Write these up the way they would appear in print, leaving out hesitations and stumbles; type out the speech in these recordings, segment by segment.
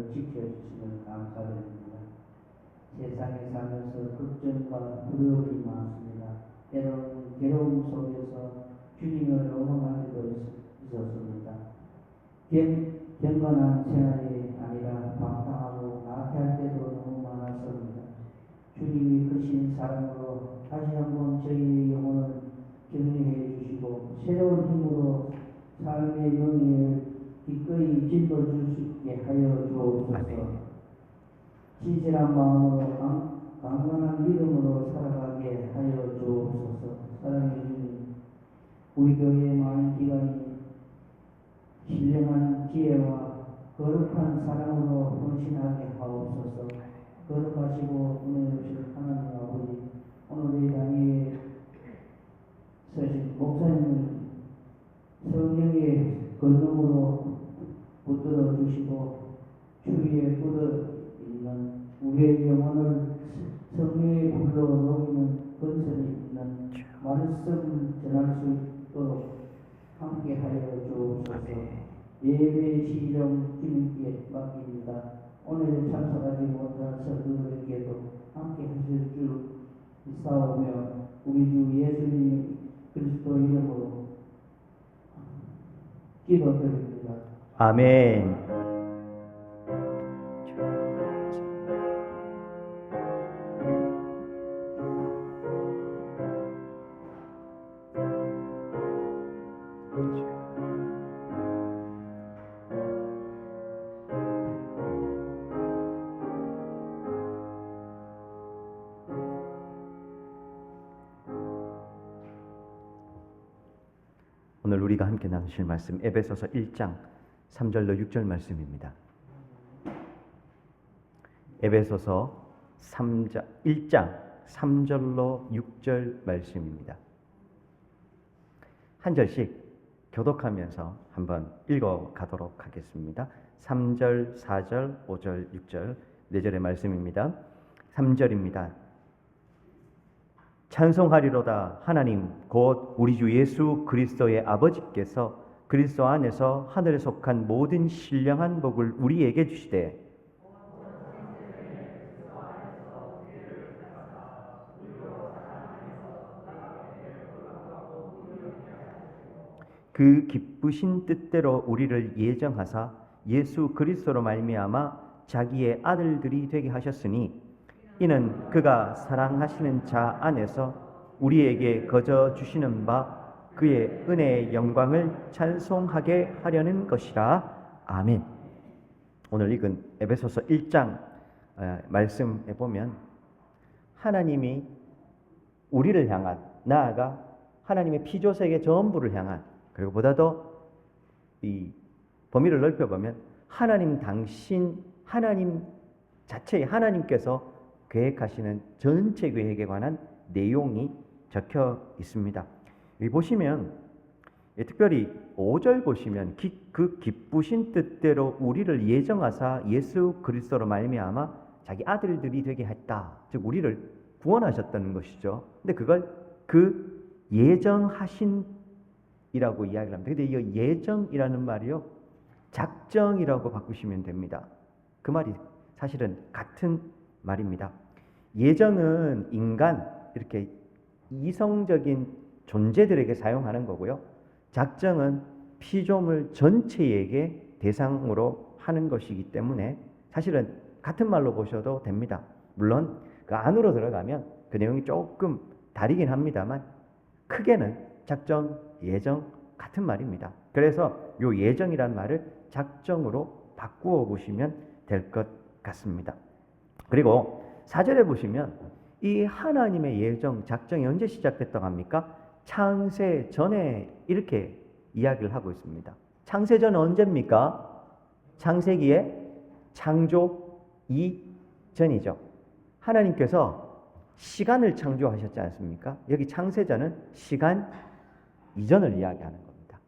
우리를 지켜주시면 감사드립니다. 세상에 살면서 걱정과 두려움이 많습니다. 때로는 괴로움 속에서 주님을 원망할 때도 있었습니다. 경건한 생활이 아니라 방탕하고 나태할 때도 너무 많았습니다. 주님이 크신 사랑으로 다시 한번 저희의 영혼을 격려해 주시고 새로운 힘으로 삶의 명예를 기꺼이 짊어질 수 있게 하여 주옵소서. 진실한 마음으로 강건한 믿음으로 살아가게 하여 주옵소서. 사랑해 주님, 우리 교회의 많은 기관이 신령한 지혜와 거룩한 사랑으로 헌신하게 하옵소서. 거룩하시고 은혜 주실 하나님 아버지, 오늘 이 당에 서신 목사님을 성령의 권능으로 붙들어 주시고 주위에 묻어 있는 우리의 영혼을 성령의 불로 녹이는 건설이 있는 말씀을 전할 수 있도록 함께 하여 주옵소서. 예배 시정 주님께 맡깁니다. 오늘 참석하지 못한 성도들에게도 함께 하실 줄 믿사오며 우리 주 예수님 그리스도 이름으로 기도드립니다. 아멘. 오늘 우리가 함께 나누실 말씀 에베소서 1장 3절로 6절 말씀입니다. 에베소서 1장 3절로 6절 말씀입니다. 한 절씩 교독하면서 한번 읽어가도록 하겠습니다. 3절, 4절, 5절, 6절, 4절의 말씀입니다. 3절입니다. 찬송하리로다. 하나님 곧 우리 주 예수 그리스도의 아버지께서 그리스도 안에서 하늘에 속한 모든 신령한 복을 우리에게 주시되 그 기쁘신 뜻대로 우리를 예정하사 예수 그리스도로 말미암아 자기의 아들들이 되게 하셨으니 이는 그가 사랑하시는 자 안에서 우리에게 거저 주시는 바 그의 은혜의 영광을 찬송하게 하려는 것이라. 아멘. 오늘 읽은 에베소서 1장 말씀에 보면 하나님이 우리를 향한, 나아가 하나님의 피조세계 전부를 향한, 그리고 보다 더 이 범위를 넓혀보면 하나님 자체의 하나님께서 계획하시는 전체 계획에 관한 내용이 적혀 있습니다. 여기 보시면 특별히 5절 보시면 그 기쁘신 뜻대로 우리를 예정하사 예수 그리스도로 말미암아 자기 아들들이 되게 했다. 즉 우리를 구원하셨다는 것이죠. 근데 그걸 그 예정하신이라고 이야기를 합니다. 근데 이 예정이라는 말이요, 작정이라고 바꾸시면 됩니다. 그 말이 사실은 같은 말입니다. 예정은 인간, 이렇게 이성적인 존재들에게 사용하는 거고요. 작정은 피조물 전체에게 대상으로 하는 것이기 때문에 사실은 같은 말로 보셔도 됩니다. 물론 그 안으로 들어가면 그 내용이 조금 다르긴 합니다만 크게는 작정, 예정 같은 말입니다. 그래서 이 예정이란 말을 작정으로 바꾸어 보시면 될 것 같습니다. 그리고 4절에 보시면 이 하나님의 예정, 작정이 언제 시작됐다고 합니까? 창세 전에 이렇게 이야기를 하고 있습니다. 창세 전은 언제입니까? 창세기의 창조 이전이죠. 하나님께서 시간을 창조하셨지 않습니까? 여기 창세전은 시간 이전을 이야기하는 겁니다.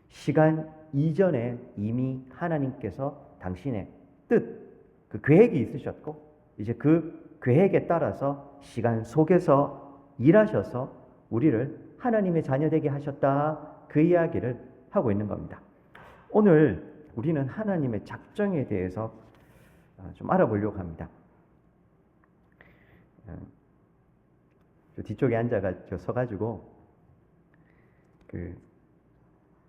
시간 이전에 이미 하나님께서 당신의 뜻, 그 계획이 있으셨고 이제 그 계획에 따라서 시간 속에서 일하셔서 우리를 하나님의 자녀되게 하셨다, 그 이야기를 하고 있는 겁니다. 오늘 우리는 하나님의 작정에 대해서 좀 알아보려고 합니다. 저 뒤쪽에 서가지고 그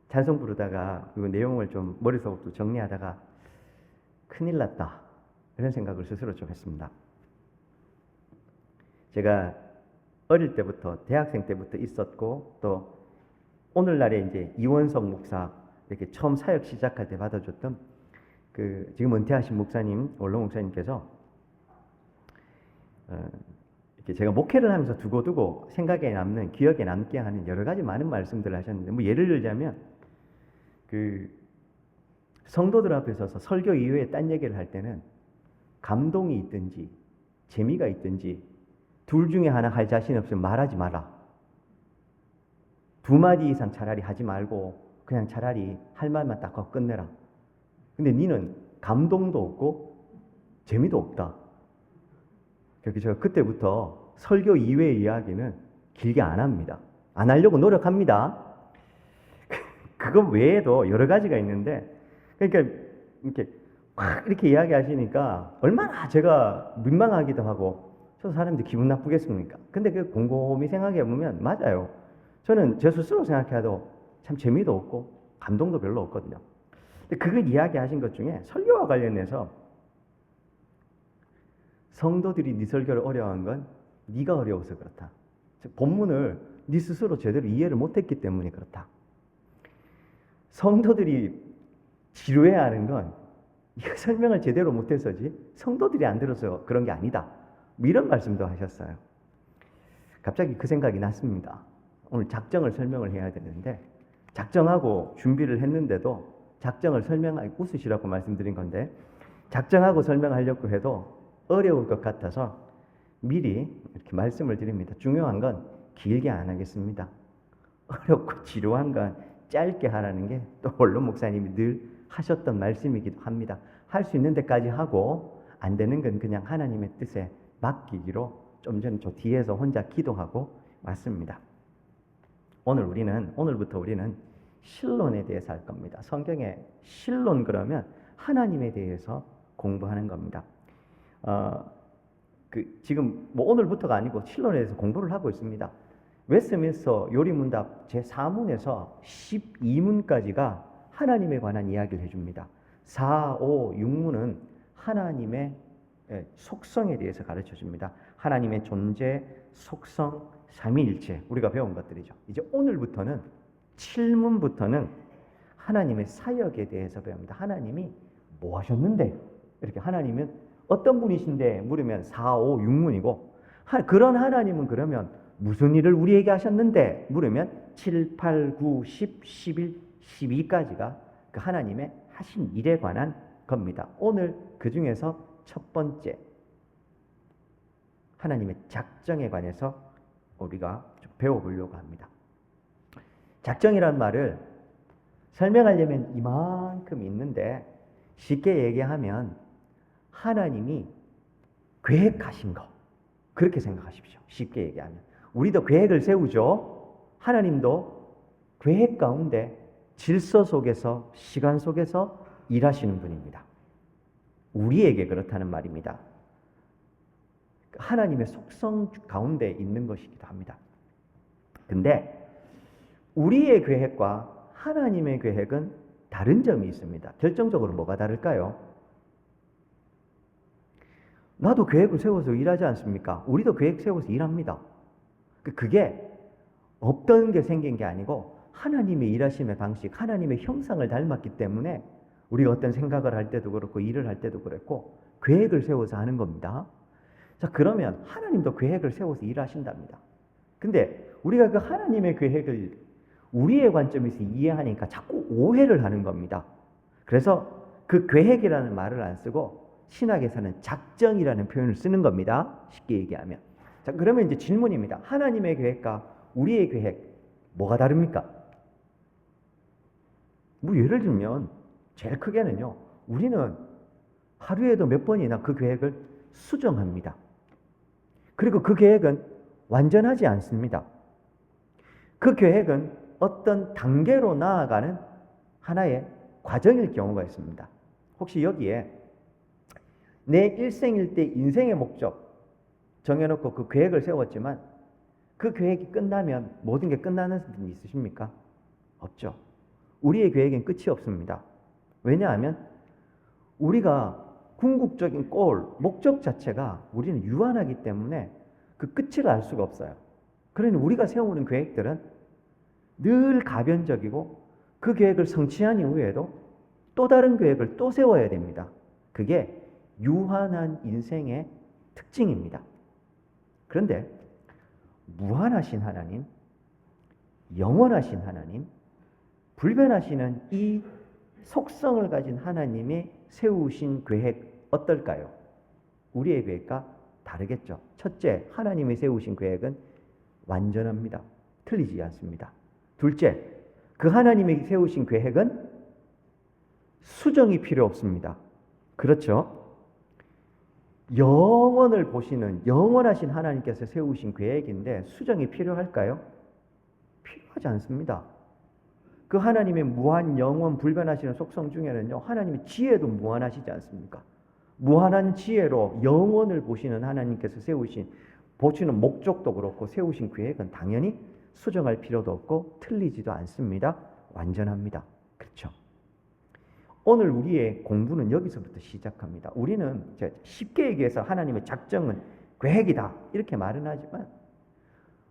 찬송 부르다가 그 내용을 좀 머릿속으로 정리하다가 큰일 났다 이런 생각을 스스로 좀 했습니다. 제가 어릴 때부터 대학생 때부터 있었고 또 오늘날에 이제 이원석 목사 이렇게 처음 사역 시작할 때 받아줬던 그 지금 은퇴하신 목사님 원로 목사님께서 이렇게 제가 목회를 하면서 두고두고 생각에 남는 기억에 남게 하는 여러 가지 많은 말씀들을 하셨는데 뭐 예를 들자면 그 성도들 앞에 서서 설교 이후에 딴 얘기를 할 때는 감동이 있든지 재미가 있든지 둘 중에 하나 할 자신 없으면 말하지 마라. 두 마디 이상 차라리 하지 말고 그냥 차라리 할 말만 딱 하고 끝내라. 근데 니는 감동도 없고 재미도 없다. 그래서 제가 그때부터 설교 이외의 이야기는 길게 안 합니다. 안 하려고 노력합니다. 그거 외에도 여러 가지가 있는데, 그러니까 이렇게 막 이렇게 이야기하시니까 얼마나 제가 민망하기도 하고, 저 사람들이 기분 나쁘겠습니까? 근데 그 곰곰이 생각해 보면 맞아요. 저는 제 스스로 생각해도 참 재미도 없고 감동도 별로 없거든요. 근데 그걸 이야기하신 것 중에 설교와 관련해서 성도들이 네 설교를 어려워한 건 네가 어려워서 그렇다. 즉 본문을 네 스스로 제대로 이해를 못했기 때문에 그렇다. 성도들이 지루해하는 건 네가 설명을 제대로 못해서지 성도들이 안 들어서 그런 게 아니다. 뭐 이런 말씀도 하셨어요. 갑자기 그 생각이 났습니다. 오늘 작정을 설명을 해야 되는데 작정하고 준비를 했는데도 작정을 설명하기 웃으시라고 말씀드린 건데 작정하고 설명하려고 해도 어려울 것 같아서 미리 이렇게 말씀을 드립니다. 중요한 건 길게 안 하겠습니다. 어렵고 지루한 건 짧게 하라는 게 또 원로 목사님이 늘 하셨던 말씀이기도 합니다. 할 수 있는 데까지 하고 안 되는 건 그냥 하나님의 뜻에 맡기기로 좀 전에 저 뒤에서 혼자 기도하고 왔습니다. 오늘부터 우리는 신론에 대해서 할 겁니다. 성경의 신론 그러면 하나님에 대해서 공부하는 겁니다. 지금 뭐 오늘부터가 아니고 신론에 대해서 공부를 하고 있습니다. 웨스트민스터 요리문답 제4문에서 12문까지가 하나님에 관한 이야기를 해줍니다. 4, 5, 6문은 하나님의 속성에 대해서 가르쳐줍니다. 하나님의 존재, 속성, 삼위일체 우리가 배운 것들이죠. 이제 오늘부터는 7문부터는 하나님의 사역에 대해서 배웁니다. 하나님이 뭐 하셨는데? 이렇게 하나님은 어떤 분이신데 물으면 4, 5, 6문이고 그런 하나님은 그러면 무슨 일을 우리에게 하셨는데 물으면 7, 8, 9, 10, 11, 12까지가 그 하나님의 하신 일에 관한 겁니다. 오늘 그 중에서 첫 번째 하나님의 작정에 관해서 우리가 좀 배워보려고 합니다. 작정이란 말을 설명하려면 이만큼 있는데 쉽게 얘기하면 하나님이 계획하신 거 그렇게 생각하십시오. 쉽게 얘기하면 우리도 계획을 세우죠. 하나님도 계획 가운데 질서 속에서 시간 속에서 일하시는 분입니다. 우리에게 그렇다는 말입니다. 하나님의 속성 가운데 있는 것이기도 합니다. 근데 우리의 계획과 하나님의 계획은 다른 점이 있습니다. 결정적으로 뭐가 다를까요? 나도 계획을 세워서 일하지 않습니까? 우리도 계획 세워서 일합니다. 그게 없던 게 생긴 게 아니고 하나님의 일하심의 방식, 하나님의 형상을 닮았기 때문에 우리가 어떤 생각을 할 때도 그렇고 일을 할 때도 그랬고 계획을 세워서 하는 겁니다. 자, 그러면 하나님도 계획을 세워서 일하신답니다. 근데 우리가 그 하나님의 계획을 우리의 관점에서 이해하니까 자꾸 오해를 하는 겁니다. 그래서 그 계획이라는 말을 안 쓰고 신학에서는 작정이라는 표현을 쓰는 겁니다. 쉽게 얘기하면. 자, 그러면 이제 질문입니다. 하나님의 계획과 우리의 계획 뭐가 다릅니까? 뭐 예를 들면 제일 크게는요. 우리는 하루에도 몇 번이나 그 계획을 수정합니다. 그리고 그 계획은 완전하지 않습니다. 그 계획은 어떤 단계로 나아가는 하나의 과정일 경우가 있습니다. 혹시 여기에 내 일생일대 인생의 목적 정해놓고 그 계획을 세웠지만 그 계획이 끝나면 모든 게 끝나는 분 있으십니까? 없죠. 우리의 계획엔 끝이 없습니다. 왜냐하면 우리가 궁극적인 골, 목적 자체가 우리는 유한하기 때문에 그 끝을 알 수가 없어요. 그러니 우리가 세우는 계획들은 늘 가변적이고 그 계획을 성취한 이후에도 또 다른 계획을 또 세워야 됩니다. 그게 유한한 인생의 특징입니다. 그런데 무한하신 하나님, 영원하신 하나님, 불변하시는 이 속성을 가진 하나님이 세우신 계획 어떨까요? 우리의 계획과 다르겠죠. 첫째, 하나님이 세우신 계획은 완전합니다. 틀리지 않습니다. 둘째, 그 하나님이 세우신 계획은 수정이 필요 없습니다. 그렇죠? 영원을 보시는 영원하신 하나님께서 세우신 계획인데 수정이 필요할까요? 필요하지 않습니다. 그 하나님의 무한 영원 불변하시는 속성 중에는요, 하나님의 지혜도 무한하시지 않습니까? 무한한 지혜로 영원을 보시는 하나님께서 보시는 목적도 그렇고 세우신 계획은 당연히 수정할 필요도 없고 틀리지도 않습니다. 완전합니다. 그렇죠? 오늘 우리의 공부는 여기서부터 시작합니다. 우리는 쉽게 얘기해서 하나님의 작정은 계획이다 이렇게 말은 하지만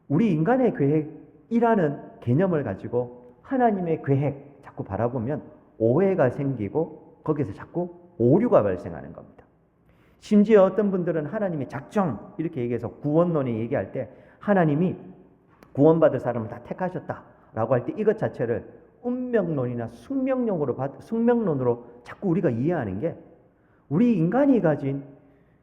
우리 인간의 계획이라는 개념을 가지고 하나님의 계획 자꾸 바라보면 오해가 생기고 거기서 자꾸 오류가 발생하는 겁니다. 심지어 어떤 분들은 하나님의 작정 이렇게 얘기해서 구원론이 얘기할 때 하나님이 구원받을 사람을 다 택하셨다라고 할 때 이것 자체를 운명론이나 숙명론으로 자꾸 우리가 이해하는 게 우리 인간이 가진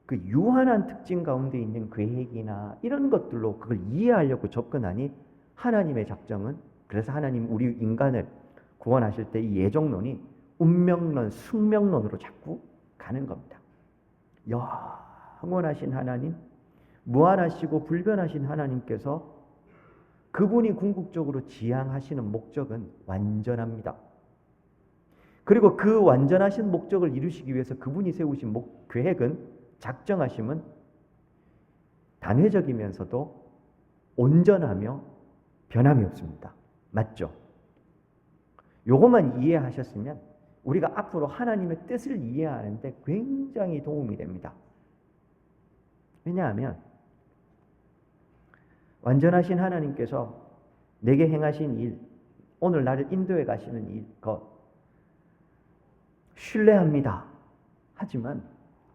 그 유한한 특징 가운데 있는 계획이나 이런 것들로 그걸 이해하려고 접근하니 하나님의 작정은 그래서 하나님 우리 인간을 구원하실 때 이 예정론이 운명론, 숙명론으로 자꾸 가는 겁니다. 영원하신 하나님, 무한하시고 불변하신 하나님께서 그분이 궁극적으로 지향하시는 목적은 완전합니다. 그리고 그 완전하신 목적을 이루시기 위해서 그분이 세우신 계획은 작정하심은 단회적이면서도 온전하며 변함이 없습니다. 맞죠? 요것만 이해하셨으면 우리가 앞으로 하나님의 뜻을 이해하는데 굉장히 도움이 됩니다. 왜냐하면 완전하신 하나님께서 내게 행하신 일, 오늘 나를 인도해 가시는 일, 신뢰합니다. 하지만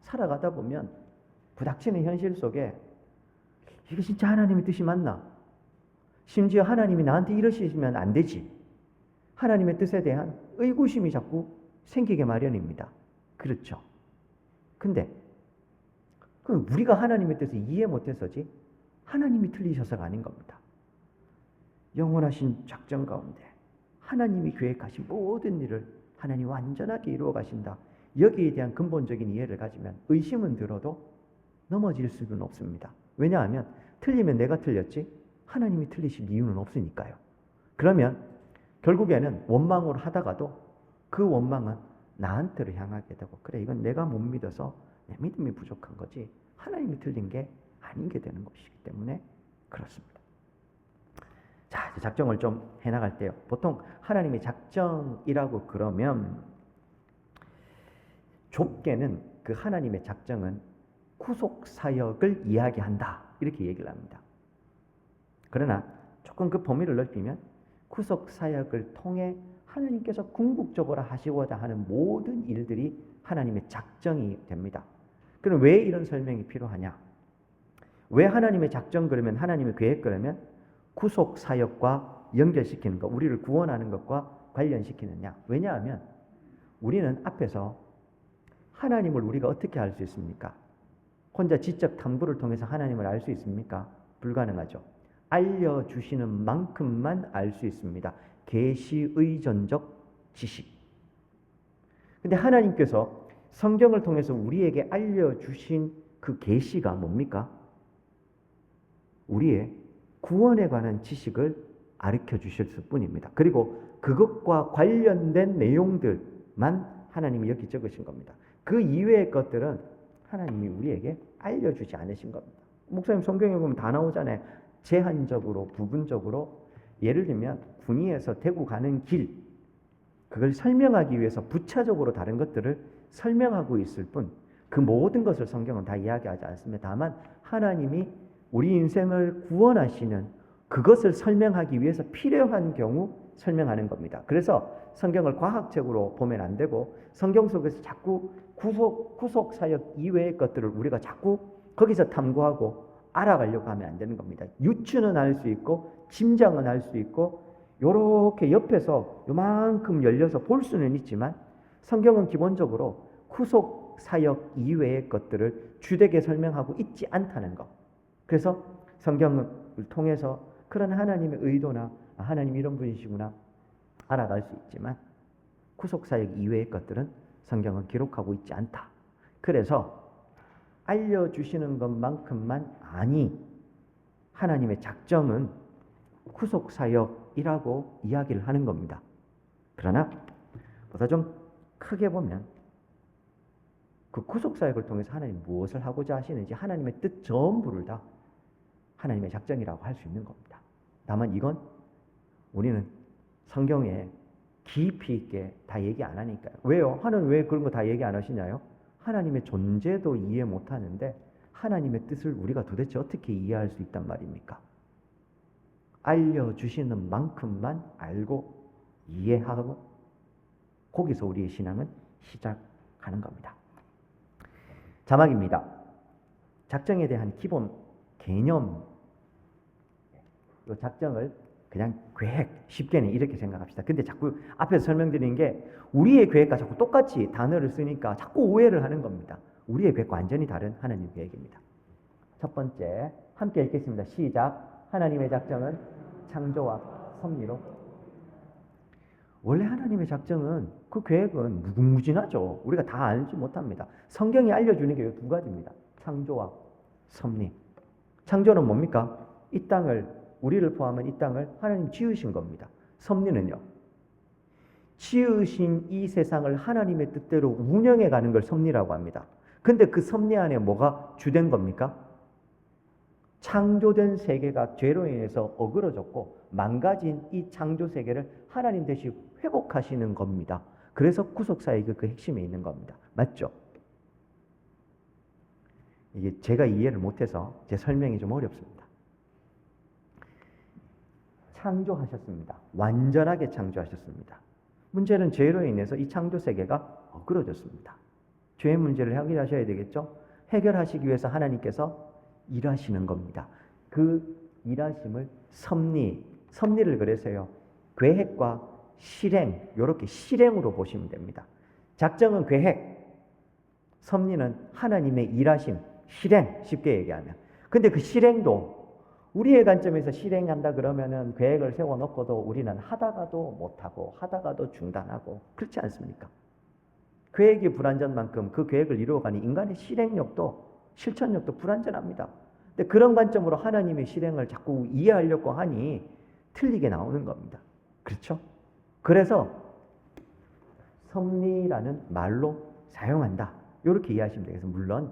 살아가다 보면 부닥치는 현실 속에 이게 진짜 하나님의 뜻이 맞나? 심지어 하나님이 나한테 이러시면 안 되지. 하나님의 뜻에 대한 의구심이 자꾸 생기게 마련입니다. 그렇죠? 근데 우리가 하나님의 뜻을 이해 못해서지 하나님이 틀리셔서가 아닌 겁니다. 영원하신 작정 가운데 하나님이 계획하신 모든 일을 하나님이 완전하게 이루어 가신다. 여기에 대한 근본적인 이해를 가지면 의심은 들어도 넘어질 수는 없습니다. 왜냐하면 틀리면 내가 틀렸지 하나님이 틀리실 이유는 없으니까요. 그러면 결국에는 원망을 하다가도 그 원망은 나한테로 향하게 되고 그래 이건 내가 못 믿어서 내 믿음이 부족한 거지 하나님이 틀린 게 아닌 게 되는 것이기 때문에 그렇습니다. 자, 이제 작정을 좀 해나갈 때요. 보통 하나님의 작정이라고 그러면 좁게는 그 하나님의 작정은 구속 사역을 이야기한다 이렇게 얘기를 합니다. 그러나 조금 그 범위를 넓히면 구속 사역을 통해 하나님께서 궁극적으로 하시고자 하는 모든 일들이 하나님의 작정이 됩니다. 그럼 왜 이런 설명이 필요하냐? 왜 하나님의 작정 그러면 하나님의 계획 그러면 구속 사역과 연결시키는 것, 우리를 구원하는 것과 관련시키느냐? 왜냐하면 우리는 앞에서 하나님을 우리가 어떻게 알 수 있습니까? 혼자 지적 탐구를 통해서 하나님을 알 수 있습니까? 불가능하죠. 알려주시는 만큼만 알 수 있습니다. 계시의존적 지식. 근데 하나님께서 성경을 통해서 우리에게 알려주신 그 계시가 뭡니까? 우리의 구원에 관한 지식을 가르쳐 주셨을 뿐입니다. 그리고 그것과 관련된 내용들만 하나님이 여기 적으신 겁니다. 그 이외의 것들은 하나님이 우리에게 알려주지 않으신 겁니다. 목사님 성경에 보면 다 나오잖아요. 제한적으로, 부분적으로. 예를 들면 군위에서 대구 가는 길, 그걸 설명하기 위해서 부차적으로 다른 것들을 설명하고 있을 뿐 그 모든 것을 성경은 다 이야기하지 않습니다. 다만 하나님이 우리 인생을 구원하시는 그것을 설명하기 위해서 필요한 경우 설명하는 겁니다. 그래서 성경을 과학적으로 보면 안 되고 성경 속에서 자꾸 구속 사역 이외의 것들을 우리가 자꾸 거기서 탐구하고 알아가려고 하면 안 되는 겁니다. 유추는 할 수 있고 짐작은 할 수 있고 요렇게 옆에서 요만큼 열려서 볼 수는 있지만 성경은 기본적으로 구속 사역 이외의 것들을 주되게 설명하고 있지 않다는 것. 그래서 성경을 통해서 그런 하나님의 의도나 하나님 이런 분이시구나 알아갈 수 있지만 구속사역 이외의 것들은 성경은 기록하고 있지 않다. 그래서 알려주시는 것만큼만 아니 하나님의 작정은 구속사역이라고 이야기를 하는 겁니다. 그러나 보다 좀 크게 보면 그 구속사역을 통해서 하나님 무엇을 하고자 하시는지 하나님의 뜻 전부를 다 하나님의 작정이라고 할 수 있는 겁니다. 다만 이건 우리는 성경에 깊이 있게 다 얘기 안 하니까요. 왜요? 하나님 왜 그런 거 다 얘기 안 하시냐요? 하나님의 존재도 이해 못 하는데 하나님의 뜻을 우리가 도대체 어떻게 이해할 수 있단 말입니까? 알려주시는 만큼만 알고 이해하고 거기서 우리의 신앙은 시작하는 겁니다. 자막입니다. 작정에 대한 기본 개념, 이 작정을 그냥 계획, 쉽게는 이렇게 생각합시다. 근데 자꾸 앞에서 설명드리는 게 우리의 계획과 자꾸 똑같이 단어를 쓰니까 자꾸 오해를 하는 겁니다. 우리의 계획과 완전히 다른 하나님의 계획입니다. 첫 번째, 함께 읽겠습니다. 시작. 하나님의 작정은 창조와 섭리로. 원래 하나님의 작정은 그 계획은 무궁무진하죠. 우리가 다 알지 못합니다. 성경이 알려주는 게 두 가지입니다. 창조와 섭리. 창조는 뭡니까? 이 땅을, 우리를 포함한 이 땅을 하나님 지으신 겁니다. 섭리는요, 지으신 이 세상을 하나님의 뜻대로 운영해 가는 걸 섭리라고 합니다. 근데 그 섭리 안에 뭐가 주된 겁니까? 창조된 세계가 죄로 인해서 어그러졌고 망가진 이 창조 세계를 하나님 대신 회복하시는 겁니다. 그래서 구속사역이 그 핵심에 있는 겁니다. 맞죠? 이게 제가 이해를 못해서 제 설명이 좀 어렵습니다. 창조하셨습니다. 완전하게 창조하셨습니다. 문제는 죄로 인해서 이 창조 세계가 어그러졌습니다. 죄의 문제를 해결하셔야 되겠죠? 해결하시기 위해서 하나님께서 일하시는 겁니다. 그 일하심을 섭리를 그래서요, 계획과 실행, 이렇게 실행으로 보시면 됩니다. 작정은 계획, 섭리는 하나님의 일하심, 실행, 쉽게 얘기하면. 근데 그 실행도 우리의 관점에서 실행한다 그러면은 계획을 세워놓고도 우리는 하다가도 못하고 하다가도 중단하고 그렇지 않습니까? 계획이 불완전 만큼 그 계획을 이루어가는 인간의 실행력도 실천력도 불완전합니다. 근데 그런 관점으로 하나님의 실행을 자꾸 이해하려고 하니 틀리게 나오는 겁니다. 그렇죠? 그래서 섭리라는 말로 사용한다. 이렇게 이해하시면 되겠습니다. 물론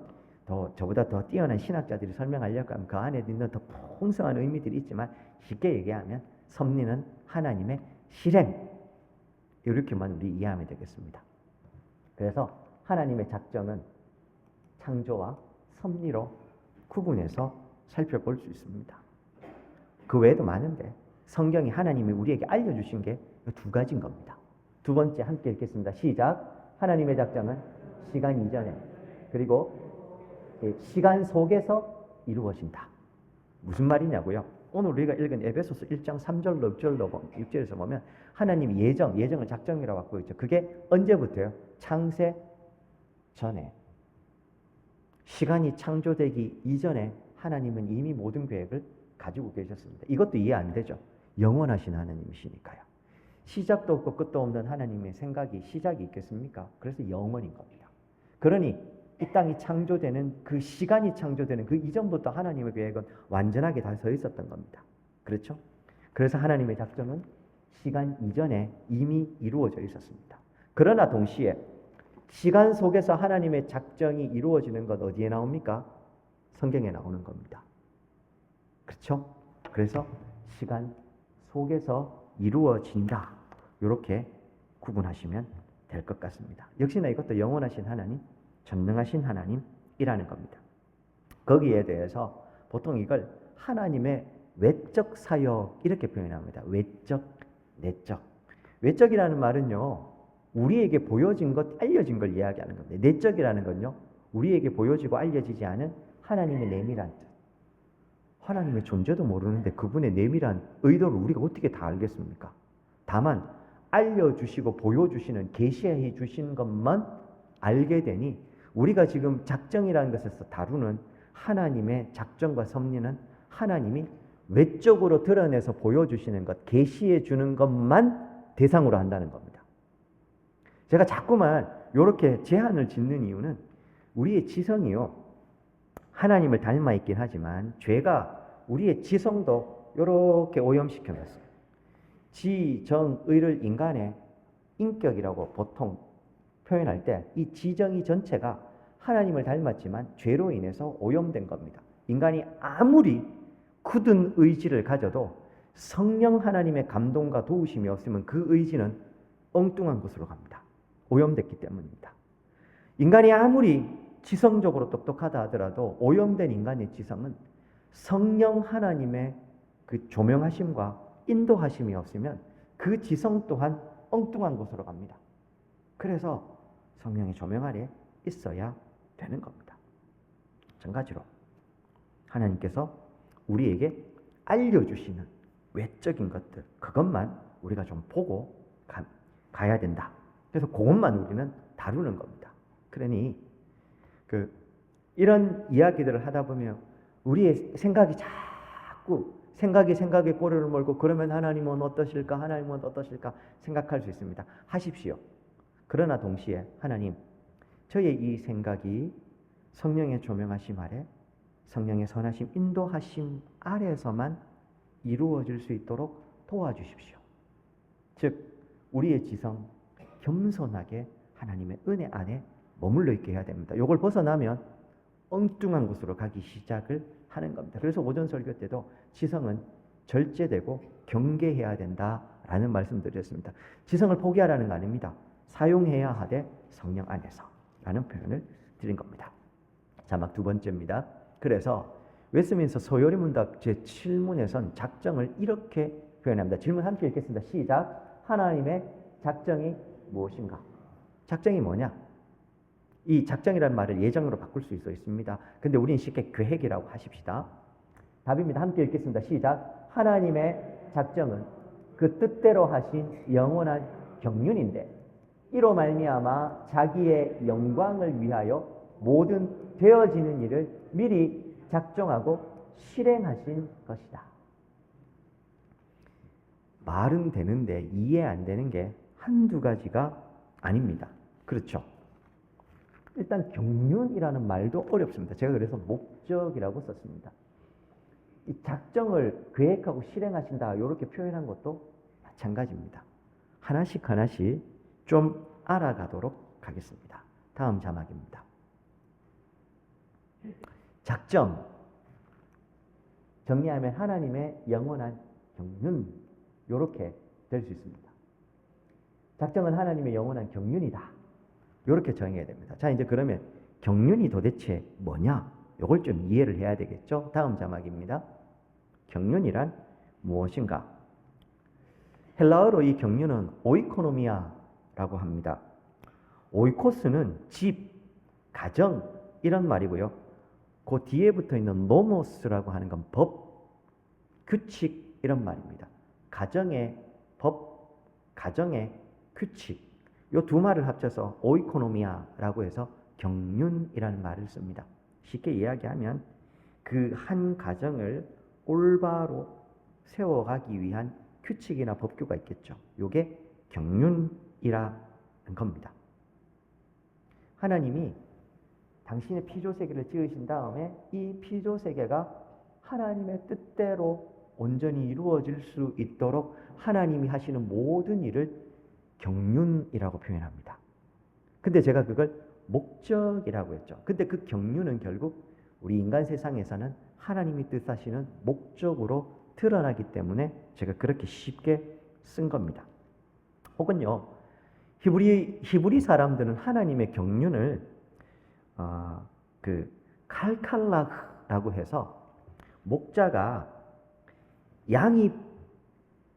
저보다 더 뛰어난 신학자들이 설명하려고 하면 그 안에 있는 더 풍성한 의미들이 있지만 쉽게 얘기하면 섭리는 하나님의 실행, 이렇게만 우리 이해하면 되겠습니다. 그래서 하나님의 작정은 창조와 섭리로 구분해서 살펴볼 수 있습니다. 그 외에도 많은데 성경이 하나님이 우리에게 알려주신 게 두 가지인 겁니다. 두 번째 함께 읽겠습니다. 시작. 하나님의 작정은 시간 이전에 그리고 시간 속에서 이루어진다. 무슨 말이냐고요? 오늘 우리가 읽은 에베소서 1장 3절로 6절에서 보면 하나님이 예정을 작정이라고 갖고 있죠. 그게 언제부터요? 창세 전에, 시간이 창조되기 이전에 하나님은 이미 모든 계획을 가지고 계셨습니다. 이것도 이해 안 되죠. 영원하신 하나님이시니까요. 시작도 없고 끝도 없는 하나님의 생각이 시작이 있겠습니까? 그래서 영원인 겁니다. 그러니 이 땅이 창조되는 그 시간이 창조되는 그 이전부터 하나님의 계획은 완전하게 다 서 있었던 겁니다. 그렇죠? 그래서 하나님의 작정은 시간 이전에 이미 이루어져 있었습니다. 그러나 동시에 시간 속에서 하나님의 작정이 이루어지는 것 어디에 나옵니까? 성경에 나오는 겁니다. 그렇죠? 그래서 시간 속에서 이루어진다. 이렇게 구분하시면 될 것 같습니다. 역시나 이것도 영원하신 하나님, 전능하신 하나님이라는 겁니다. 거기에 대해서 보통 이걸 하나님의 외적 사역 이렇게 표현합니다. 외적, 내적. 외적이라는 말은요, 우리에게 보여진 것, 알려진 걸 이야기하는 겁니다. 내적이라는 건요, 우리에게 보여지고 알려지지 않은 하나님의 내밀한 뜻. 하나님의 존재도 모르는데 그분의 내밀한 의도를 우리가 어떻게 다 알겠습니까? 다만 알려주시고 보여주시는, 계시해 주시는 것만 알게 되니 우리가 지금 작정이라는 것에서 다루는 하나님의 작정과 섭리는 하나님이 외적으로 드러내서 보여주시는 것, 계시해 주는 것만 대상으로 한다는 겁니다. 제가 자꾸만 이렇게 제한을 짓는 이유는 우리의 지성이요, 하나님을 닮아 있긴 하지만 죄가 우리의 지성도 이렇게 오염시켜 놨어요. 지정의를 인간의 인격이라고 보통 표현할 때 이 지정의 전체가 하나님을 닮았지만 죄로 인해서 오염된 겁니다. 인간이 아무리 굳은 의지를 가져도 성령 하나님의 감동과 도우심이 없으면 그 의지는 엉뚱한 곳으로 갑니다. 오염됐기 때문입니다. 인간이 아무리 지성적으로 똑똑하다 하더라도 오염된 인간의 지성은 성령 하나님의 그 조명하심과 인도하심이 없으면 그 지성 또한 엉뚱한 곳으로 갑니다. 그래서 성령의 조명 아래 있어야 되는 겁니다. 마찬가지로 하나님께서 우리에게 알려주시는 외적인 것들, 그것만 우리가 좀 보고 가야 된다. 그래서 그것만 우리는 다루는 겁니다. 그러니 이런 이야기들을 하다 보면 우리의 생각이 자꾸 생각에 꼬리를 몰고 그러면 하나님은 어떠실까? 하나님은 어떠실까? 생각할 수 있습니다. 하십시오. 그러나 동시에 하나님, 저의 이 생각이 성령의 조명하심 아래, 성령의 선하심, 인도하심 아래에서만 이루어질 수 있도록 도와주십시오. 즉 우리의 지성 겸손하게 하나님의 은혜 안에 머물러 있게 해야 됩니다. 이걸 벗어나면 엉뚱한 곳으로 가기 시작을 하는 겁니다. 그래서 오전 설교 때도 지성은 절제되고 경계해야 된다라는 말씀드렸습니다. 지성을 포기하라는 거 아닙니다. 사용해야 하되 성령 안에서 라는 표현을 드린 겁니다. 자막 두 번째입니다. 그래서 웨스민스터 소요리 문답 제7문에선 작정을 이렇게 표현합니다. 질문 함께 읽겠습니다. 시작. 하나님의 작정이 무엇인가? 작정이 뭐냐? 이 작정이라는 말을 예정으로 바꿀 수 있습니다. 근데 우리는 쉽게 계획이라고 하십시다. 답입니다. 함께 읽겠습니다. 시작. 하나님의 작정은 그 뜻대로 하신 영원한 경륜인데 이로 말미암아 자기의 영광을 위하여 모든 되어지는 일을 미리 작정하고 실행하신 것이다. 말은 되는데 이해 안 되는 게 한두 가지가 아닙니다. 그렇죠? 일단 경륜이라는 말도 어렵습니다. 제가 그래서 목적이라고 썼습니다. 이 작정을 계획하고 실행하신다 이렇게 표현한 것도 마찬가지입니다. 하나씩 좀 알아가도록 하겠습니다. 다음 자막입니다. 작정, 정리하면 하나님의 영원한 경륜 이렇게 될 수 있습니다. 작정은 하나님의 영원한 경륜이다. 이렇게 정해야 됩니다. 자, 이제 그러면 경륜이 도대체 뭐냐? 이걸 좀 이해를 해야 되겠죠? 다음 자막입니다. 경륜이란 무엇인가? 헬라어로 이 경륜은 오이코노미아라고 합니다. 오이코스는 집, 가정 이런 말이고요. 그 뒤에 붙어 있는 노모스라고 하는 건 법, 규칙 이런 말입니다. 가정의 법, 가정의 규칙 이 두 말을 합쳐서 오이코노미아라고 해서 경륜이라는 말을 씁니다. 쉽게 이야기하면 그 한 가정을 올바로 세워가기 위한 규칙이나 법규가 있겠죠. 이게 경륜이라는 겁니다. 하나님이 당신의 피조세계를 지으신 다음에 이 피조세계가 하나님의 뜻대로 온전히 이루어질 수 있도록 하나님이 하시는 모든 일을 경륜이라고 표현합니다. 근데 제가 그걸 목적이라고 했죠. 근데 그 경륜은 결국 우리 인간 세상에서는 하나님이 뜻하시는 목적으로 드러나기 때문에 제가 그렇게 쉽게 쓴 겁니다. 혹은요, 히브리 사람들은 하나님의 경륜을 그 칼칼라라고 해서 목자가 양이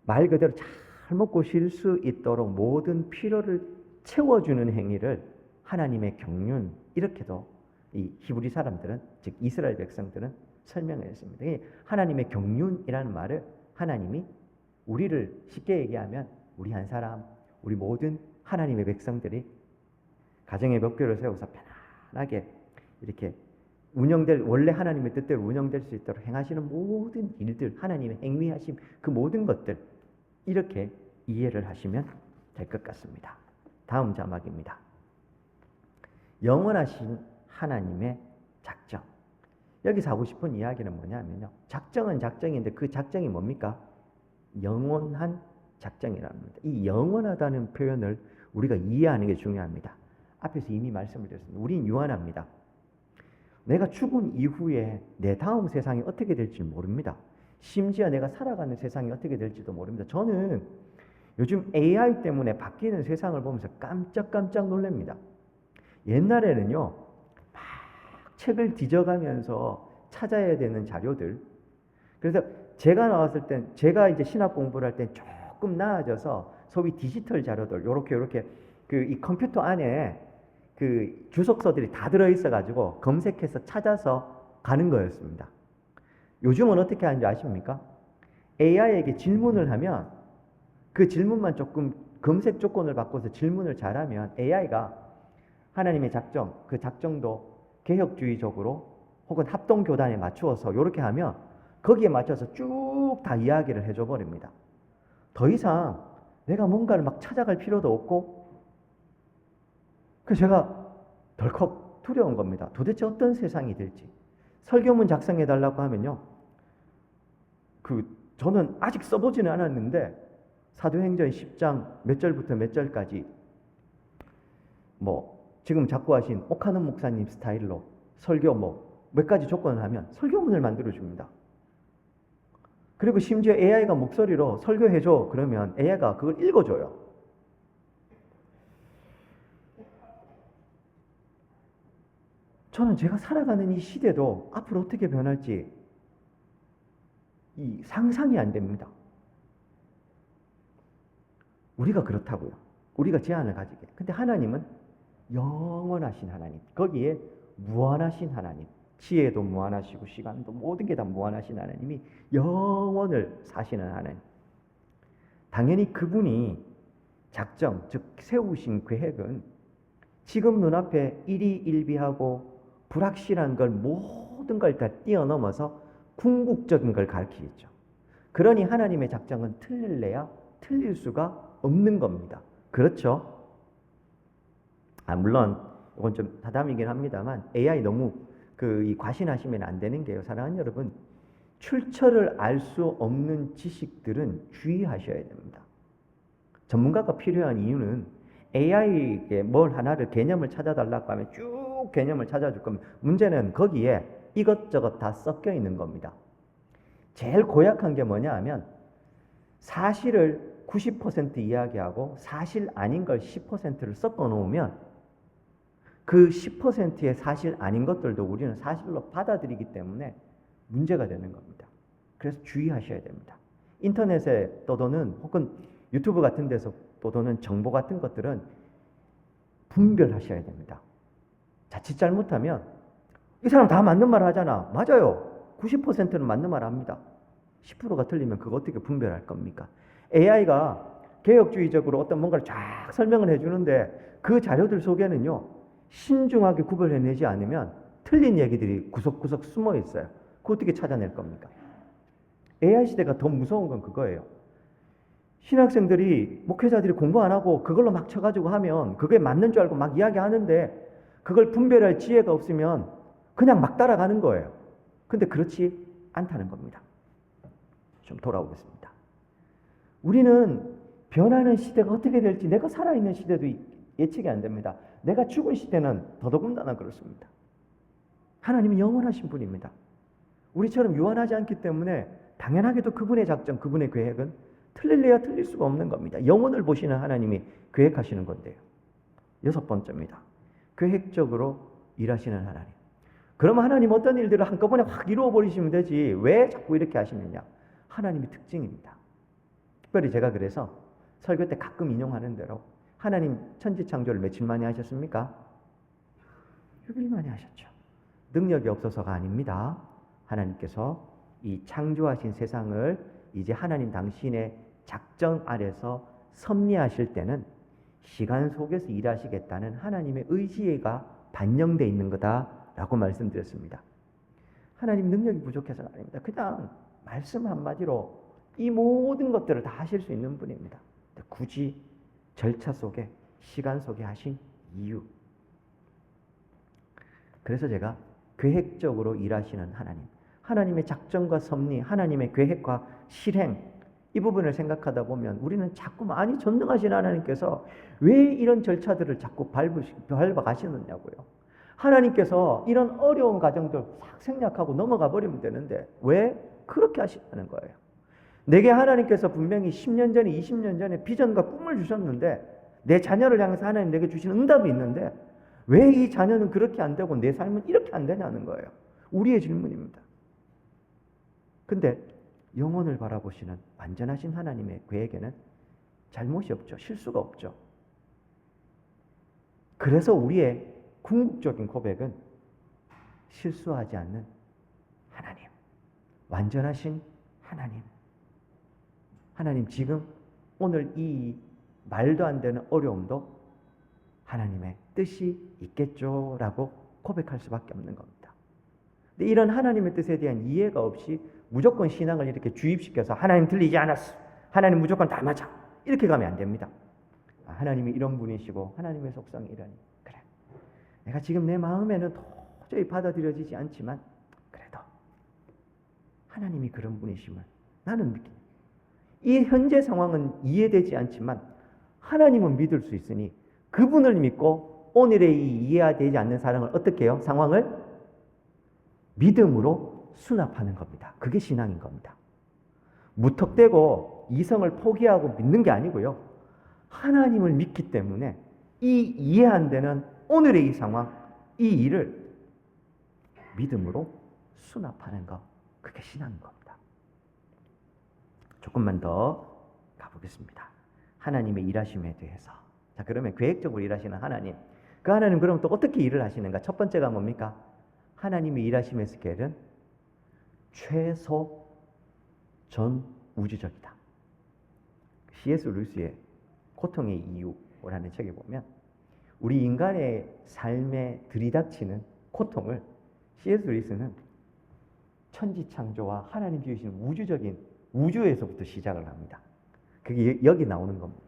말 그대로 잘 먹고 쉴 수 있도록 모든 필요를 채워주는 행위를 하나님의 경륜, 이렇게도 이 히브리 사람들은, 즉 이스라엘 백성들은 설명을 했습니다. 하나님의 경륜이라는 말을 하나님이 우리를 쉽게 얘기하면 우리 한 사람, 우리 모든 하나님의 백성들이 가정의 목표를 세워서 편안하게 이렇게 원래 하나님의 뜻대로 운영될 수 있도록 행하시는 모든 일들, 하나님의 행위하심, 그 모든 것들, 이렇게 이해를 하시면 될 것 같습니다. 다음 자막입니다. 영원하신 하나님의 작정. 여기서 하고 싶은 이야기는 뭐냐면요, 작정은 작정인데 그 작정이 뭡니까? 영원한 작정이라는 겁니다. 이 영원하다는 표현을 우리가 이해하는 게 중요합니다. 앞에서 이미 말씀을 드렸습니다. 우린 유한합니다. 내가 죽은 이후에 내 다음 세상이 어떻게 될지 모릅니다. 심지어 내가 살아가는 세상이 어떻게 될지도 모릅니다. 저는 요즘 AI 때문에 바뀌는 세상을 보면서 깜짝깜짝 놀랍니다. 옛날에는요, 막 책을 뒤져가면서 찾아야 되는 자료들. 그래서 제가 나왔을 땐, 제가 이제 신학 공부를 할 땐 조금 나아져서 소위 디지털 자료들, 요렇게 이 컴퓨터 안에 그 주석서들이 다 들어있어가지고 검색해서 찾아서 가는 거였습니다. 요즘은 어떻게 하는지 아십니까? AI에게 질문을 하면 그 질문만 조금 검색 조건을 바꿔서 질문을 잘하면 AI가 하나님의 작정, 그 작정도 개혁주의적으로 혹은 합동교단에 맞추어서 이렇게 하면 거기에 맞춰서 쭉 다 이야기를 해줘 버립니다. 더 이상 내가 뭔가를 막 찾아갈 필요도 없고, 그래서 제가 덜컥 두려운 겁니다. 도대체 어떤 세상이 될지. 설교문 작성해 달라고 하면요, 저는 아직 써보지는 않았는데 사도행전 10장 몇 절부터 몇 절까지 지금 자꾸 하신 오카는 목사님 스타일로 설교 몇 가지 조건을 하면 설교문을 만들어 줍니다. 그리고 심지어 AI가 목소리로 설교해줘 그러면 AI가 그걸 읽어줘요. 저는 제가 살아가는 이 시대도 앞으로 어떻게 변할지 이 상상이 안 됩니다. 우리가 그렇다고요. 우리가 제한을 가지게. 근데 하나님은 영원하신 하나님, 거기에 무한하신 하나님, 지혜도 무한하시고 시간도 모든 게 다 무한하신 하나님이 영원을 사시는 하나님. 당연히 그분이 작정, 즉 세우신 계획은 지금 눈앞에 일희일비하고 불확실한 걸 모든 걸 다 뛰어넘어서 궁극적인 걸 가리키겠죠. 그러니 하나님의 작정은 틀릴래야 틀릴 수가 없는 겁니다. 그렇죠? 물론 이건 좀 다담이긴 합니다만 AI 너무 이 과신하시면 안 되는 게요. 사랑하는 여러분, 출처를 알 수 없는 지식들은 주의하셔야 됩니다. 전문가가 필요한 이유는 AI에게 뭘 하나를 개념을 찾아달라고 하면 쭉 개념을 찾아줄 겁니다. 문제는 거기에 이것저것 다 섞여 있는 겁니다. 제일 고약한 게 뭐냐 하면 사실을 90% 이야기하고 사실 아닌 걸 10%를 섞어 놓으면 그 10%의 사실 아닌 것들도 우리는 사실로 받아들이기 때문에 문제가 되는 겁니다. 그래서 주의하셔야 됩니다. 인터넷에 떠도는 혹은 유튜브 같은 데서 떠도는 정보 같은 것들은 분별하셔야 됩니다. 자칫 잘못하면 이 사람 다 맞는 말 하잖아. 맞아요. 90%는 맞는 말 합니다. 10%가 틀리면 그거 어떻게 분별할 겁니까? AI가 개혁주의적으로 어떤 뭔가를 쫙 설명을 해주는데 그 자료들 속에는요, 신중하게 구별해내지 않으면 틀린 얘기들이 구석구석 숨어 있어요. 그거 어떻게 찾아낼 겁니까? AI 시대가 더 무서운 건 그거예요. 신학생들이, 목회자들이 공부 안 하고 그걸로 막 쳐가지고 하면 그게 맞는 줄 알고 막 이야기하는데 그걸 분별할 지혜가 없으면 그냥 막 따라가는 거예요. 근데 그렇지 않다는 겁니다. 좀 돌아오겠습니다. 우리는 변하는 시대가 어떻게 될지, 내가 살아있는 시대도 예측이 안 됩니다. 내가 죽은 시대는 더더군다나 그렇습니다. 하나님은 영원하신 분입니다. 우리처럼 유한하지 않기 때문에 당연하게도 그분의 작전, 그분의 계획은 틀릴래야 틀릴 수가 없는 겁니다. 영혼을 보시는 하나님이 계획하시는 건데요. 6번째입니다. 계획적으로 일하시는 하나님. 그러면 하나님 어떤 일들을 한꺼번에 확 이루어버리시면 되지 왜 자꾸 이렇게 하시느냐? 하나님의 특징입니다. 특별히 제가 그래서 설교 때 가끔 인용하는 대로 하나님 천지창조를 며칠 만에 하셨습니까? 6일 만에 하셨죠. 능력이 없어서가 아닙니다. 하나님께서 이 창조하신 세상을 이제 하나님 당신의 작정 아래서 섭리하실 때는 시간 속에서 일하시겠다는 하나님의 의지가 반영되어 있는 거다라고 말씀드렸습니다. 하나님 능력이 부족해서는 아닙니다. 그냥 말씀 한마디로 이 모든 것들을 다 하실 수 있는 분입니다. 굳이 절차 속에 시간 속에 하신 이유. 그래서 제가 계획적으로 일하시는 하나님, 하나님의 작정과 섭리, 하나님의 계획과 실행 이 부분을 생각하다 보면 우리는 자꾸 많이 전능하신 하나님께서 왜 이런 절차들을 자꾸 밟아가시느냐고요. 하나님께서 이런 어려운 과정들 싹 생략하고 넘어가 버리면 되는데 왜 그렇게 하시냐는 거예요. 내게 하나님께서 분명히 10년 전에 20년 전에 비전과 꿈을 주셨는데 내 자녀를 향해서 하나님 내게 주시는 응답이 있는데 왜 이 자녀는 그렇게 안 되고 내 삶은 이렇게 안 되냐는 거예요. 우리의 질문입니다. 근데 영혼을 바라보시는 완전하신 하나님의 계획에는 잘못이 없죠. 실수가 없죠. 그래서 우리의 궁극적인 고백은 실수하지 않는 하나님, 완전하신 하나님. 하나님 지금 오늘 이 말도 안 되는 어려움도 하나님의 뜻이 있겠죠 라고 고백할 수밖에 없는 겁니다. 근데 이런 하나님의 뜻에 대한 이해가 없이 무조건 신앙을 이렇게 주입시켜서 하나님 틀리지 않았어, 하나님 무조건 다 맞아, 이렇게 가면 안 됩니다. 하나님이 이런 분이시고 하나님의 속성이 이러니 그래, 내가 지금 내 마음에는 도저히 받아들여지지 않지만 그래도 하나님이 그런 분이심을 나는 믿기. 이 현재 상황은 이해되지 않지만 하나님은 믿을 수 있으니 그분을 믿고 오늘의 이 이해되지 않는 사랑을 어떻게 해요? 상황을 믿음으로 수납하는 겁니다. 그게 신앙인 겁니다. 무턱대고 이성을 포기하고 믿는 게 아니고요. 하나님을 믿기 때문에 이 이해 안 되는 오늘의 이 상황, 이 일을 믿음으로 수납하는 것, 그게 신앙인 겁니다. 조금만 더 가보겠습니다. 하나님의 일하심에 대해서. 자, 그러면 계획적으로 일하시는 하나님. 그 하나님 그럼 또 어떻게 일을 하시는가? 첫 번째가 뭡니까? 하나님의 일하심의 스케일은 최소 전 우주적이다. C.S. 루이스의 고통의 이유라는 책에 보면 우리 인간의 삶에 들이닥치는 고통을 C.S. 루이스는 천지창조와 하나님 지으신 우주적인 우주에서부터 시작을 합니다. 그게 여기 나오는 겁니다.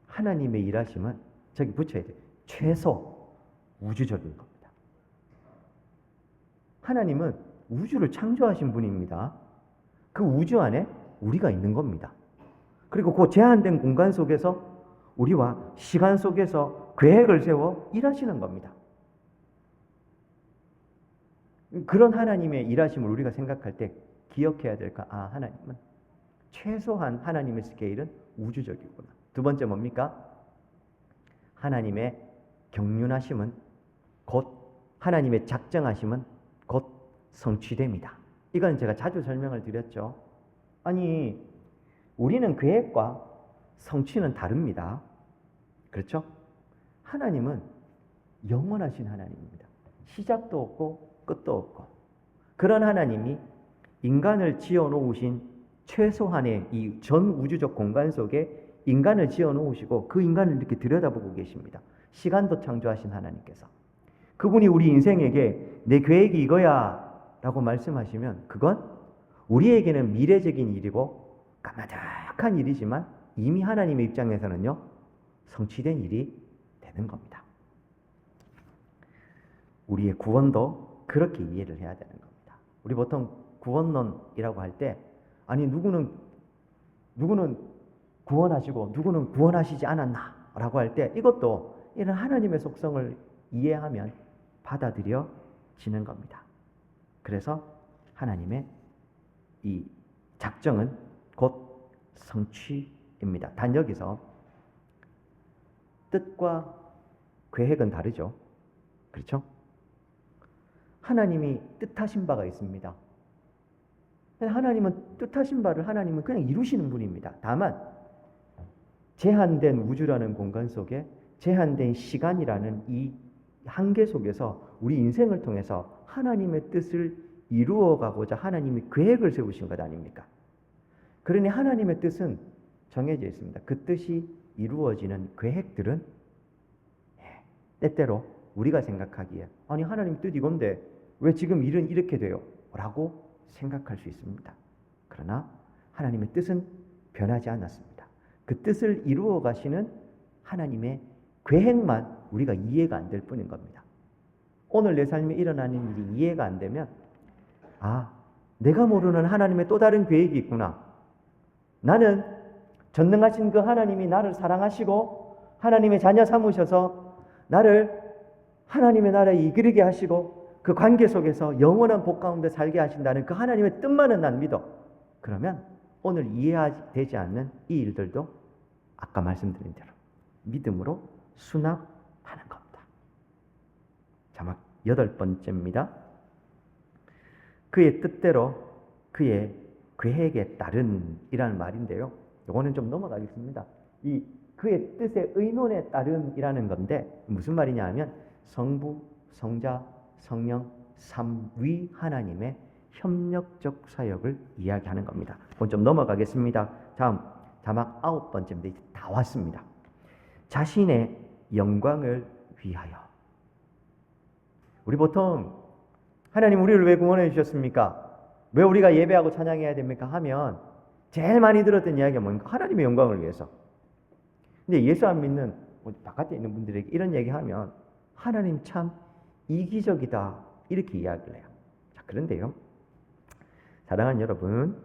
하나님의 일하심은 저기 붙여야 돼요. 최소 우주적인 겁니다. 하나님은 우주를 창조하신 분입니다. 그 우주 안에 우리가 있는 겁니다. 그리고 그 제한된 공간 속에서 우리와 시간 속에서 계획을 세워 일하시는 겁니다. 그런 하나님의 일하심을 우리가 생각할 때 기억해야 될까? 하나님은 최소한 하나님의 스케일은 우주적이구나. 두 번째 뭡니까? 하나님의 경륜하심은 곧 하나님의 작정하심은 곧 성취됩니다. 이건 제가 자주 설명을 드렸죠. 아니, 우리는 계획과 성취는 다릅니다. 그렇죠? 하나님은 영원하신 하나님입니다. 시작도 없고 끝도 없고. 그런 하나님이 인간을 지어 놓으신 최소한의 이 전 우주적 공간 속에 인간을 지어 놓으시고 그 인간을 이렇게 들여다보고 계십니다. 시간도 창조하신 하나님께서. 그분이 우리 인생에게 내 계획이 이거야 라고 말씀하시면 그건 우리에게는 미래적인 일이고 까마득한 일이지만 이미 하나님의 입장에서는요, 성취된 일이 되는 겁니다. 우리의 구원도 그렇게 이해를 해야 되는 겁니다. 우리 보통 구원론이라고 할 때 아니 누구는 구원하시고 누구는 구원하시지 않았나 라고 할 때 이것도 이런 하나님의 속성을 이해하면 받아들여지는 겁니다. 그래서 하나님의 이 작정은 곧 성취입니다. 단 여기서 뜻과 계획은 다르죠. 그렇죠? 하나님이 뜻하신 바가 있습니다. 하나님은 뜻하신 바를 하나님은 그냥 이루시는 분입니다. 다만 제한된 우주라는 공간 속에 제한된 시간이라는 이 한계 속에서 우리 인생을 통해서 하나님의 뜻을 이루어가고자 하나님이 계획을 세우신 것 아닙니까? 그러니 하나님의 뜻은 정해져 있습니다. 그 뜻이 이루어지는 계획들은 때때로 우리가 생각하기에 아니 하나님 뜻 이건데 왜 지금 일은 이렇게 돼요? 라고 생각할 수 있습니다. 그러나 하나님의 뜻은 변하지 않았습니다. 그 뜻을 이루어 가시는 하나님의 계획만 우리가 이해가 안 될 뿐인 겁니다. 오늘 내 삶에 일어나는 일이 이해가 안 되면 내가 모르는 하나님의 또 다른 계획이 있구나. 나는 전능하신 그 하나님이 나를 사랑하시고 하나님의 자녀 삼으셔서 나를 하나님의 나라에 이끌게 하시고 그 관계 속에서 영원한 복 가운데 살게 하신다는 그 하나님의 뜻만은 난 믿어. 그러면 오늘 이해되지 않는 이 일들도 아까 말씀드린 대로 믿음으로 수납하는 겁니다. 자막 8번째입니다. 그의 뜻대로 그의 계획에 따른 이라는 말인데요. 이거는 좀 넘어가겠습니다. 이 그의 뜻의 의논에 따른이라는 건데 무슨 말이냐 하면 성부, 성자, 성령, 삼위 하나님의 협력적 사역을 이야기하는 겁니다. 그건 좀 넘어가겠습니다. 다음 자막 9번째인데 이제 다 왔습니다. 자신의 영광을 위하여. 우리 보통 하나님 우리를 왜 구원해 주셨습니까? 왜 우리가 예배하고 찬양해야 됩니까? 하면 제일 많이 들었던 이야기가 뭡니까? 하나님의 영광을 위해서. 근데 예수 안 믿는 바깥에 있는 분들에게 이런 얘기하면 하나님 참 이기적이다 이렇게 이야기를 해요. 자, 그런데요. 사랑하는 여러분,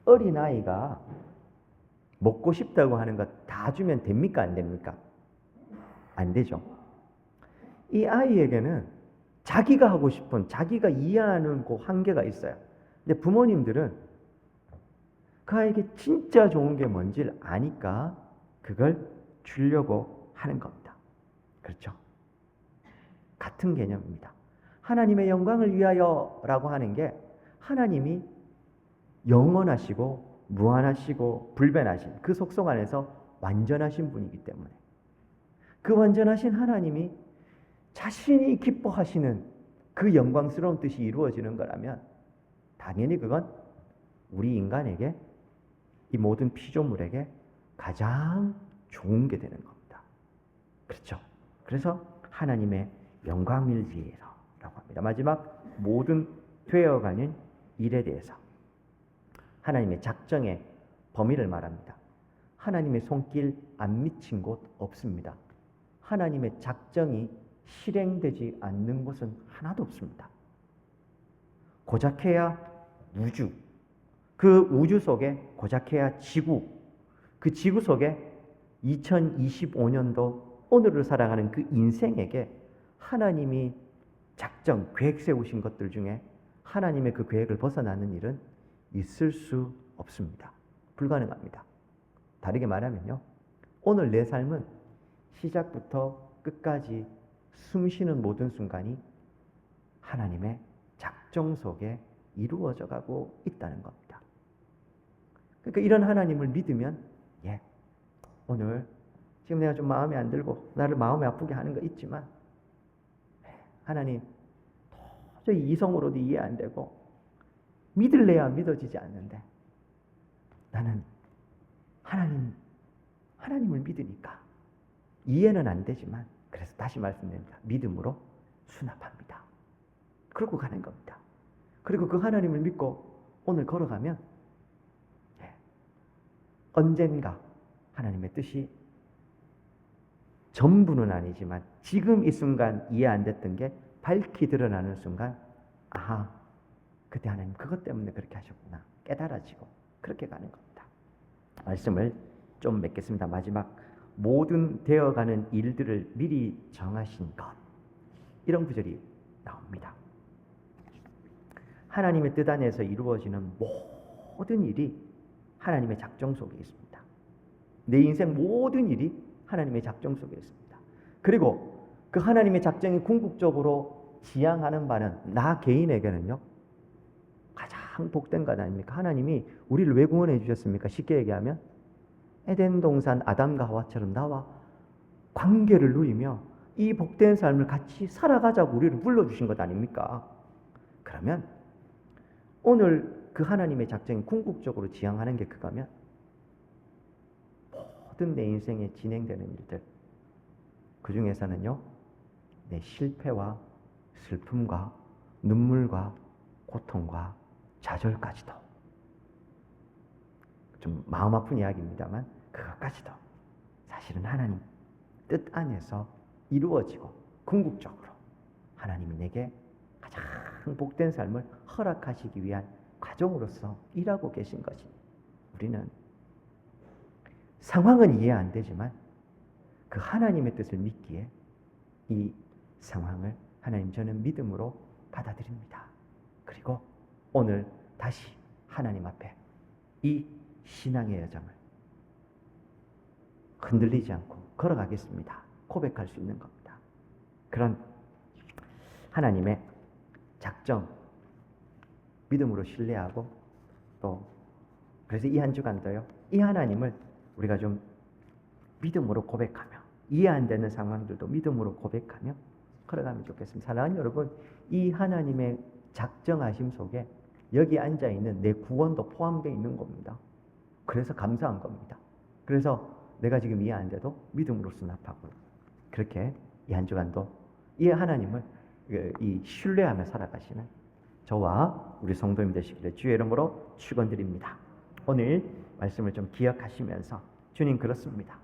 어린아이가 먹고 싶다고 하는 것 다 주면 됩니까? 안 됩니까? 안 되죠. 이 아이에게는 자기가 하고 싶은, 자기가 이해하는 그 한계가 있어요. 근데 부모님들은 그 아이에게 진짜 좋은 게 뭔지를 아니까 그걸 주려고 하는 겁니다. 그렇죠? 같은 개념입니다. 하나님의 영광을 위하여 라고 하는 게 하나님이 영원하시고 무한하시고 불변하신 그 속성 안에서 완전하신 분이기 때문에 그 완전하신 하나님이 자신이 기뻐하시는 그 영광스러운 뜻이 이루어지는 거라면 당연히 그건 우리 인간에게 이 모든 피조물에게 가장 좋은 게 되는 겁니다. 그렇죠? 그래서 하나님의 영광을 위해서라고 합니다. 마지막 모든 되어가는 일에 대해서 하나님의 작정의 범위를 말합니다. 하나님의 손길 안 미친 곳 없습니다. 하나님의 작정이 실행되지 않는 곳은 하나도 없습니다. 고작해야 우주, 그 우주 속에 고작해야 지구, 그 지구 속에 2025년도 오늘을 살아가는 그 인생에게 하나님이 작정, 계획 세우신 것들 중에 하나님의 그 계획을 벗어나는 일은 있을 수 없습니다. 불가능합니다. 다르게 말하면요. 오늘 내 삶은 시작부터 끝까지 숨쉬는 모든 순간이 하나님의 작정 속에 이루어져 가고 있다는 겁니다. 그러니까 이런 하나님을 믿으면 오늘 지금 내가 좀 마음에 안 들고 나를 마음에 아프게 하는 거 있지만 하나님 도저히 이성으로도 이해 안 되고 믿을래야 믿어지지 않는데 나는 하나님을 믿으니까 이해는 안 되지만 그래서 다시 말씀드립니다. 믿음으로 수납합니다. 그러고 가는 겁니다. 그리고 그 하나님을 믿고 오늘 걸어가면 언젠가 하나님의 뜻이 전부는 아니지만 지금 이 순간 이해 안 됐던 게 밝히 드러나는 순간 그때 하나님 그것 때문에 그렇게 하셨구나 깨달아지고 그렇게 가는 겁니다. 말씀을 좀 맺겠습니다. 마지막 모든 되어가는 일들을 미리 정하신 것. 이런 구절이 나옵니다. 하나님의 뜻 안에서 이루어지는 모든 일이 하나님의 작정 속에 있습니다. 내 인생 모든 일이 하나님의 작정 속에 있습니다. 그리고 그 하나님의 작정이 궁극적으로 지향하는 바는 나 개인에게는요, 가장 복된 것 아닙니까? 하나님이 우리를 왜 구원해 주셨습니까? 쉽게 얘기하면 에덴 동산 아담과 하와처럼 나와 관계를 누리며 이 복된 삶을 같이 살아가자고 우리를 불러주신 것 아닙니까? 그러면 오늘 그 하나님의 작정이 궁극적으로 지향하는 게 그거면 모든 내 인생에 진행되는 일들, 그 중에서는요, 내 실패와 슬픔과 눈물과 고통과 좌절까지도, 좀 마음 아픈 이야기입니다만 그것까지도 사실은 하나님 뜻 안에서 이루어지고 궁극적으로 하나님이 내게 가장 복된 삶을 허락하시기 위한 과정으로서 일하고 계신 것이, 우리는 상황은 이해 안 되지만 그 하나님의 뜻을 믿기에 이 상황을 하나님, 저는 믿음으로 받아들입니다. 그리고 오늘 다시 하나님 앞에 이 신앙의 여정을 흔들리지 않고 걸어가겠습니다. 고백할 수 있는 겁니다. 그런 하나님의 작정, 믿음으로 신뢰하고, 또 그래서 이 한 주간도요, 이 하나님을 우리가 좀 믿음으로 고백하며, 이해 안 되는 상황들도 믿음으로 고백하며 걸어가면 좋겠습니다. 사랑하는 여러분, 이 하나님의 작정하심 속에 여기 앉아있는 내 구원도 포함되어 있는 겁니다. 그래서 감사한 겁니다. 그래서 내가 지금 이해 안 돼도 믿음으로 수납하고, 그렇게 이 한 주간도 이 하나님을 이 신뢰하며 살아가시는 저와 우리 성도님 되시기를 주의 이름으로 축원드립니다. 오늘 말씀을 좀 기억하시면서, 주님 그렇습니다.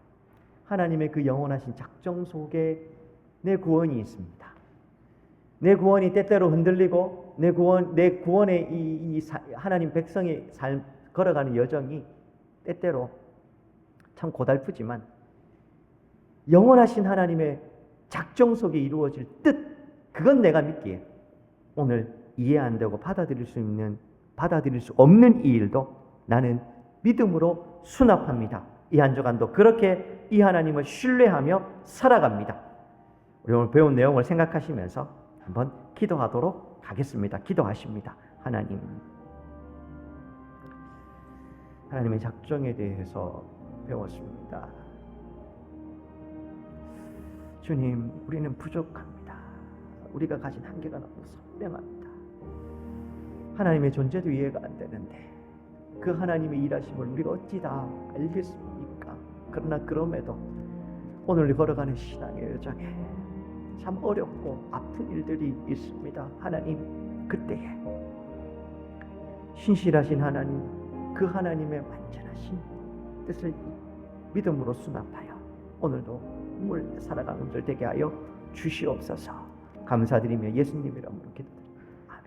하나님의 그 영원하신 작정 속에 내 구원이 있습니다. 내 구원이 때때로 흔들리고, 내 구원의 이 하나님 백성의 삶 걸어가는 여정이 때때로 참 고달프지만, 영원하신 하나님의 작정 속에 이루어질 뜻, 그건 내가 믿기에 오늘 이해 안 되고 받아들일 수 없는 이 일도 나는 믿음으로 수납합니다. 이 한 주간도 그렇게 이 하나님을 신뢰하며 살아갑니다. 우리 오늘 배운 내용을 생각하시면서 한번 기도하도록 하겠습니다. 기도하십니다. 하나님의 작정에 대해서 배웠습니다. 주님, 우리는 부족합니다. 우리가 가진 한계가 너무 선명합니다. 하나님의 존재도 이해가 안 되는데 그 하나님의 일하심을 우리가 어찌 다 알겠습니까? 그러나 그럼에도 오늘 걸어가는 신앙의 여정에 참 어렵고 아픈 일들이 있습니다. 하나님, 그때에 신실하신 하나님, 그 하나님의 완전하신 뜻을 믿음으로 수납하여 오늘도 눈물 살아가는 분들 되게 하여 주시옵소서. 감사드리며 예수님 이름으로 기도드립니다. 아멘.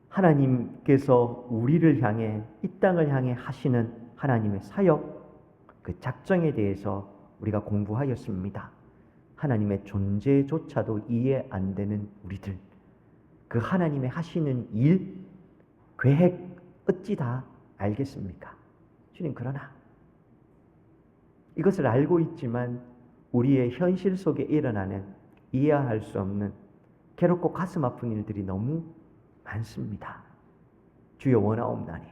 하나님께서 우리를 향해, 이 땅을 향해 하시는 하나님의 사역, 그 작정에 대해서 우리가 공부하였습니다. 하나님의 존재조차도 이해 안 되는 우리들, 그 하나님의 하시는 일, 계획 어찌 다 알겠습니까? 주님, 그러나 이것을 알고 있지만 우리의 현실 속에 일어나는 이해할 수 없는 괴롭고 가슴 아픈 일들이 너무 많습니다. 주여 원하옵나니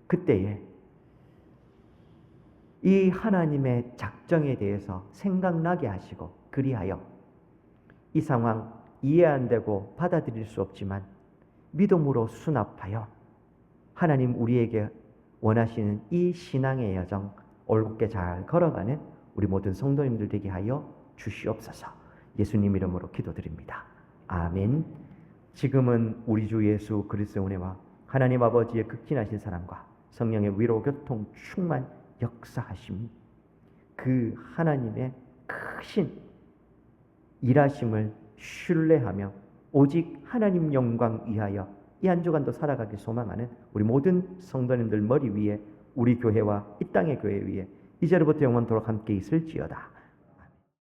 그때에 이 하나님의 작정에 대해서 생각나게 하시고, 그리하여 이 상황 이해 안 되고 받아들일 수 없지만 믿음으로 수납하여 하나님 우리에게 원하시는 이 신앙의 여정 올곧게 잘 걸어가는 우리 모든 성도님들 되게 하여 주시옵소서. 예수님 이름으로 기도드립니다. 아멘. 지금은 우리 주 예수 그리스도의 은혜와 하나님 아버지의 극진하신 사랑과 성령의 위로 교통 충만 역사하심, 그 하나님의 크신 일하심을 신뢰하며 오직 하나님 영광 위하여 이 한 주간도 살아가길 소망하는 우리 모든 성도님들 머리 위에 우리 교회와 이 땅의 교회 위에 이제로부터 영원토록 함께 있을지어다.